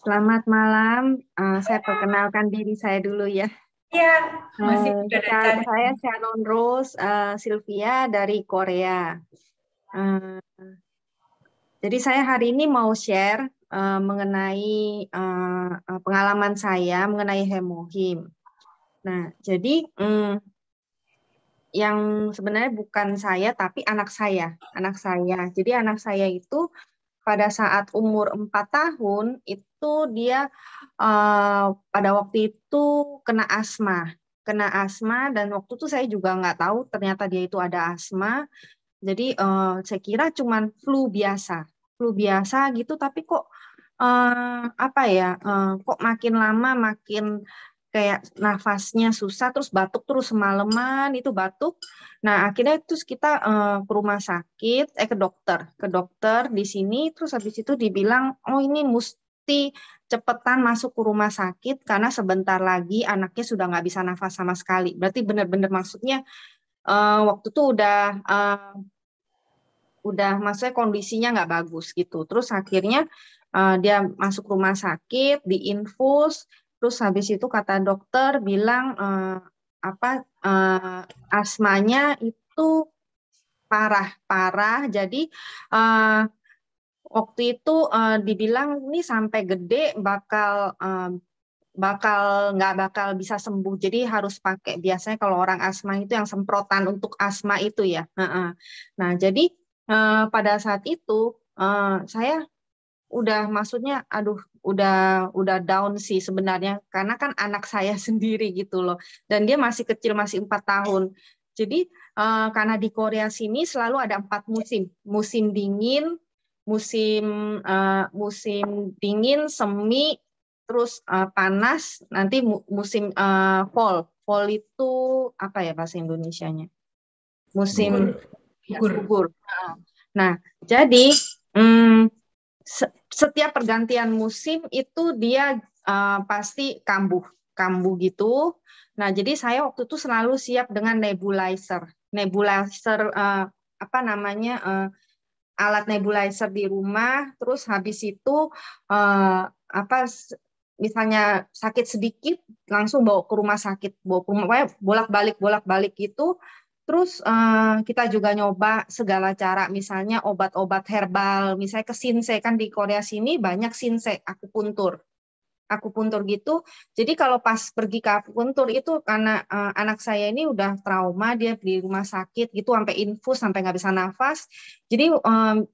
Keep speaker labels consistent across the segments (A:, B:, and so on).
A: Selamat malam. Saya perkenalkan diri saya dulu ya.
B: Iya, masih muda dan
A: Saya
B: cantik.
A: Sharon Rose Sylvia dari Korea. Eh, jadi saya hari ini mau share mengenai pengalaman saya mengenai hemohim. Nah, jadi yang sebenarnya bukan saya tapi anak saya. Anak saya. Jadi anak saya itu pada saat umur 4 tahun itu dia pada waktu itu kena asma. Kena asma dan waktu itu saya juga nggak tahu ternyata dia itu ada asma. Jadi saya kira cuman flu biasa. Flu biasa gitu tapi kok apa ya kok makin lama makin kayak nafasnya susah terus batuk terus semalaman itu batuk. Nah, akhirnya terus kita ke rumah sakit, ke dokter di sini, terus habis itu dibilang, oh ini mesti cepetan masuk ke rumah sakit karena sebentar lagi anaknya sudah nggak bisa nafas sama sekali. Berarti benar-benar maksudnya waktu itu udah maksudnya kondisinya nggak bagus gitu. Terus akhirnya dia masuk rumah sakit, diinfus, terus habis itu kata dokter bilang apa asmanya itu parah-parah. Jadi eh, waktu itu dibilang ini sampai gede bakal nggak bakal bisa sembuh. Jadi harus pakai biasanya kalau orang asma itu yang semprotan untuk asma itu ya. Heeh. Nah, jadi pada saat itu saya udah maksudnya aduh udah down sih sebenarnya karena kan anak saya sendiri gitu loh dan dia masih kecil masih 4 tahun. Jadi karena di Korea sini selalu ada 4 musim, musim dingin, musim musim dingin, semi, terus panas, nanti musim fall. Fall itu apa ya bahasa Indonesianya? Musim
B: Gugur,
A: ya,
B: gugur.
A: gugur. Nah, jadi mm, setiap pergantian musim itu dia pasti kambuh, kambuh gitu. Nah, jadi saya waktu itu selalu siap dengan nebulizer, nebulizer apa namanya alat nebulizer di rumah. Terus habis itu apa misalnya sakit sedikit langsung bawa ke rumah sakit, bawa ke rumah, pokoknya bolak-balik gitu. Terus kita juga nyoba segala cara, misalnya obat-obat herbal, misalnya ke Shinsei kan di Korea sini banyak Shinsei, akupuntur gitu. Jadi kalau pas pergi ke akupuntur itu karena anak saya ini udah trauma, dia di rumah sakit gitu sampai infus, sampai nggak bisa nafas. Jadi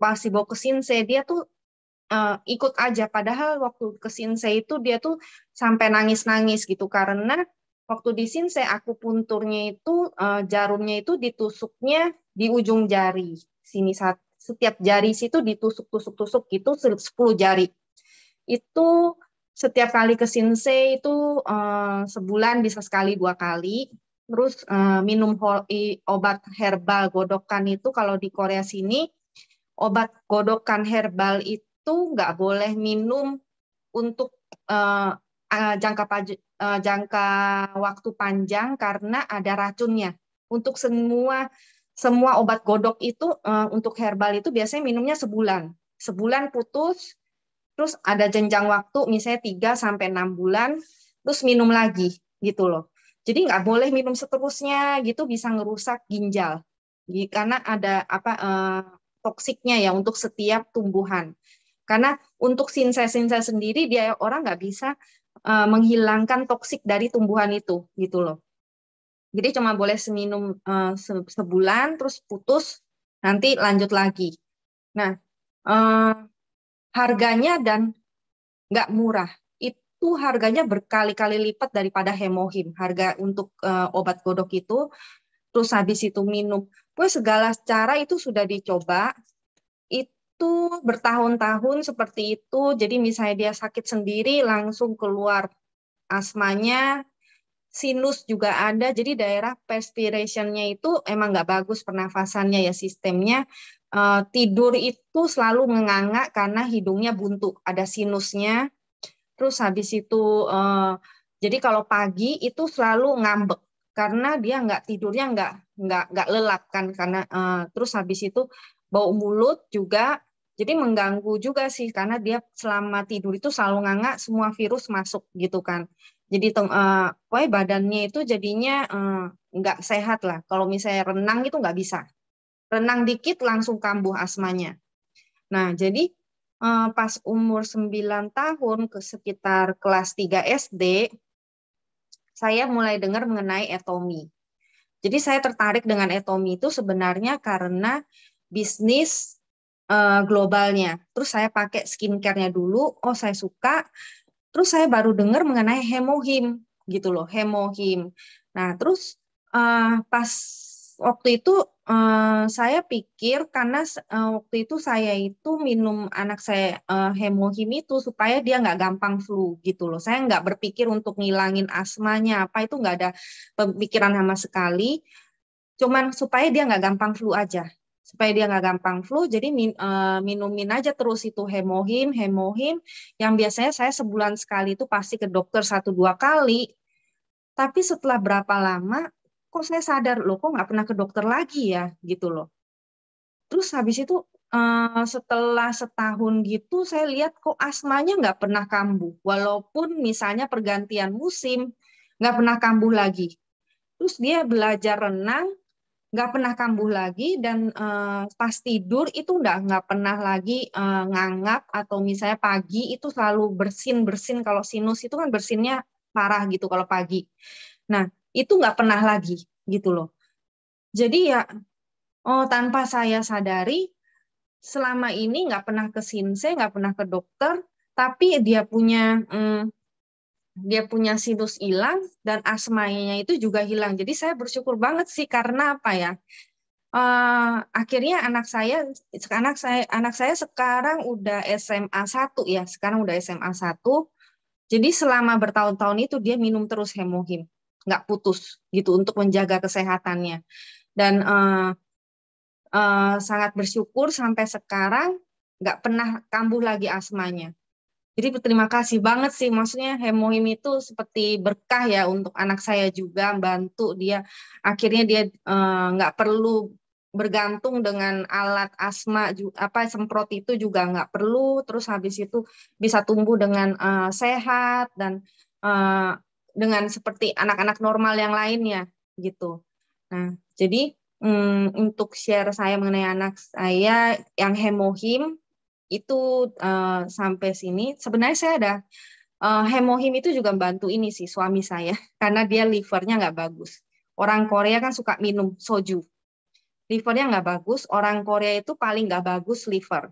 A: pas dibawa ke Shinsei dia tuh ikut aja. Padahal waktu ke Shinsei itu dia tuh sampai nangis-nangis gitu karena waktu di Shinsei akupunturnya itu jarumnya itu ditusuknya di ujung jari sini setiap jari situ ditusuk-tusuk-tusuk gitu 10 jari. Itu setiap kali ke Shinsei itu sebulan bisa sekali 2 kali. Terus minum obat herbal godokan itu kalau di Korea sini obat godokan herbal itu nggak boleh minum untuk eh, jangka waktu panjang karena ada racunnya. Untuk semua semua obat godok itu untuk herbal itu biasanya minumnya sebulan. Sebulan putus, terus ada jenjang waktu misalnya 3 sampai 6 bulan, terus minum lagi gitu loh. Jadi nggak boleh minum seterusnya gitu bisa ngerusak ginjal. Karena ada apa toksiknya ya untuk setiap tumbuhan. Karena untuk sinsai-sinsai sendiri dia orang nggak bisa menghilangkan toksik dari tumbuhan itu gitu loh. Jadi cuma boleh seminum sebulan terus putus nanti lanjut lagi. Nah, eh, harganya dan nggak murah. Itu harganya berkali-kali lipat daripada hemohim. Harga untuk obat godok itu, terus habis itu minum. Pokoknya segala cara itu sudah dicoba. Itu bertahun-tahun seperti itu. Jadi misalnya dia sakit sendiri, langsung keluar asmanya, sinus juga ada. Jadi daerah perspirationnya itu emang nggak bagus pernafasannya ya sistemnya. Tidur itu selalu menganga karena hidungnya buntu, ada sinusnya. Terus habis itu, jadi kalau pagi itu selalu ngambek karena dia nggak tidurnya nggak lelap kan karena terus habis itu bau mulut juga. Jadi mengganggu juga sih karena dia selama tidur itu selalu nganga, semua virus masuk gitu kan. Jadi pokoknya badannya itu jadinya nggak sehat lah. Kalau misalnya renang itu nggak bisa. Renang dikit langsung kambuh asmanya. Nah, jadi pas umur 9 tahun ke sekitar kelas 3 SD, saya mulai dengar mengenai etomi. Jadi saya tertarik dengan etomi itu sebenarnya karena bisnis globalnya. Terus saya pakai skincare-nya dulu, oh saya suka. Terus saya baru dengar mengenai hemohim gitu loh, hemohim. Nah, terus pas waktu itu saya pikir karena waktu itu saya itu minum anak saya hemohim itu supaya dia nggak gampang flu gitu loh. Saya nggak berpikir untuk ngilangin asmanya apa itu nggak ada pemikiran sama sekali. Cuman supaya dia nggak gampang flu aja. Supaya dia nggak gampang flu, jadi minumin aja terus itu hemohim, hemohim. Yang biasanya saya sebulan sekali itu pasti ke dokter 1-2 kali. Tapi setelah berapa lama, kok saya sadar, loh kok nggak pernah ke dokter lagi ya, gitu loh. Terus habis itu setelah setahun gitu, saya lihat kok asmanya nggak pernah kambuh. Walaupun misalnya pergantian musim, nggak pernah kambuh lagi. Terus dia belajar renang, nggak pernah kambuh lagi dan pas tidur itu udah nggak pernah lagi ngangap atau misalnya pagi itu selalu bersin kalau sinus itu kan bersinnya parah gitu kalau pagi. Nah itu nggak pernah lagi gitu loh. Jadi ya tanpa saya sadari selama ini nggak pernah ke sinse, nggak pernah ke dokter, tapi dia punya sinus hilang dan asmanya itu juga hilang. Jadi saya bersyukur banget sih karena apa ya? Akhirnya anak saya sekarang udah SMA 1 ya, sekarang udah SMA 1. Jadi selama bertahun-tahun itu dia minum terus hemohim, nggak putus gitu untuk menjaga kesehatannya. Dan sangat bersyukur sampai sekarang nggak pernah kambuh lagi asmanya. Jadi berterima kasih banget sih, maksudnya hemohim itu seperti berkah ya untuk anak saya juga, bantu dia. Akhirnya dia nggak perlu bergantung dengan alat asma, apa semprot itu juga nggak perlu. Terus habis itu bisa tumbuh dengan sehat dan eh, dengan seperti anak-anak normal yang lainnya gitu. Nah, jadi untuk share saya mengenai anak saya yang hemohim itu sampai sini sebenarnya saya ada hemohim itu juga bantu ini sih suami saya karena dia livernya nggak bagus. Orang Korea kan suka minum soju, livernya nggak bagus. Orang Korea itu paling nggak bagus liver.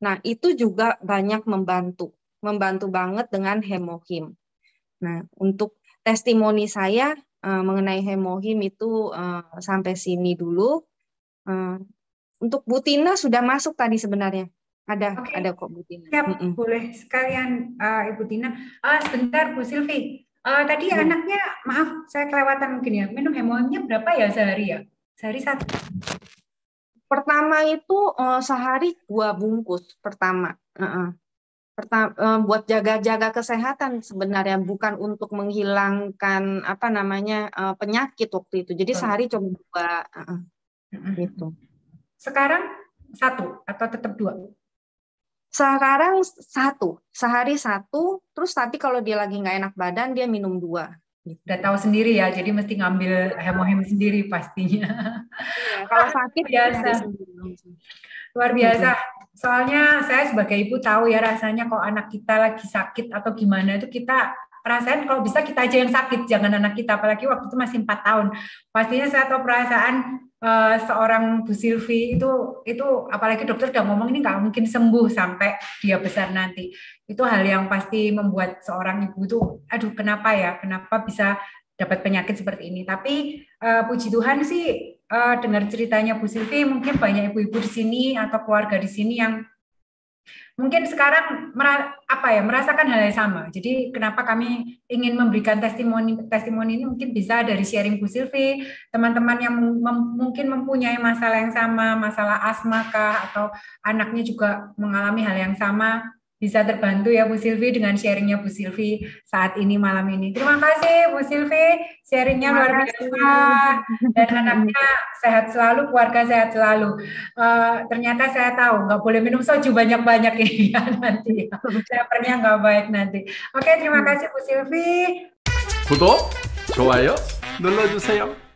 A: Nah itu juga banyak membantu banget dengan hemohim. Nah untuk testimoni saya mengenai hemohim itu sampai sini dulu. Eh, untuk Bu Tina sudah masuk tadi sebenarnya.
B: Oke,
A: Ada kok Bu Tina.
B: siap. Boleh sekalian Ibu Tina. Sebentar Bu Silvi. Tadi
A: Boleh.
B: anaknya, maaf saya kelewatan mungkin ya. Minum hemohimnya berapa ya sehari ya? Sehari satu.
A: Pertama itu sehari 2 bungkus pertama. Buat jaga-jaga kesehatan sebenarnya bukan untuk menghilangkan apa namanya penyakit waktu itu. Jadi sehari cuma 2 gitu.
B: Sekarang satu atau tetap 2?
A: Sekarang sehari 1. Terus tapi kalau dia lagi nggak enak badan dia minum 2. Gitu.
B: Udah tahu sendiri ya, jadi mesti ngambil hemohim sendiri pastinya.
A: Iya, kalau sakit
B: Biasa.
A: cari sendiri langsung.
B: Luar biasa. Soalnya saya sebagai ibu tahu ya rasanya kalau anak kita lagi sakit atau gimana itu kita perasaan kalau bisa kita aja yang sakit, jangan anak kita. Apalagi waktu itu masih 4 tahun. Pastinya saya tahu perasaan seorang Bu Silvi itu apalagi dokter udah ngomong ini nggak mungkin sembuh sampai dia besar nanti. Itu hal yang pasti membuat seorang ibu itu, aduh kenapa ya, kenapa bisa dapat penyakit seperti ini. Tapi puji Tuhan sih dengar ceritanya Bu Silvi, mungkin banyak ibu-ibu di sini atau keluarga di sini yang mungkin sekarang merasakan hal yang sama. Jadi kenapa kami ingin memberikan testimoni ini mungkin bisa dari sharing Bu Silvi, teman-teman yang mungkin mempunyai masalah yang sama, masalah asma kah atau anaknya juga mengalami hal yang sama. bisa terbantu ya Bu Silvi dengan sharingnya Bu Silvi saat ini malam ini. Terima kasih Bu Silvi, sharingnya
A: Terima
B: luar
A: kasih.
B: biasa dan anaknya sehat selalu, keluarga sehat selalu. Ternyata saya tahu nggak boleh minum soju banyak-banyak ini ya nanti. Lepernya nggak baik nanti. Oke, terima kasih Bu Silvi.
C: 구독, 좋아요 눌러주세요.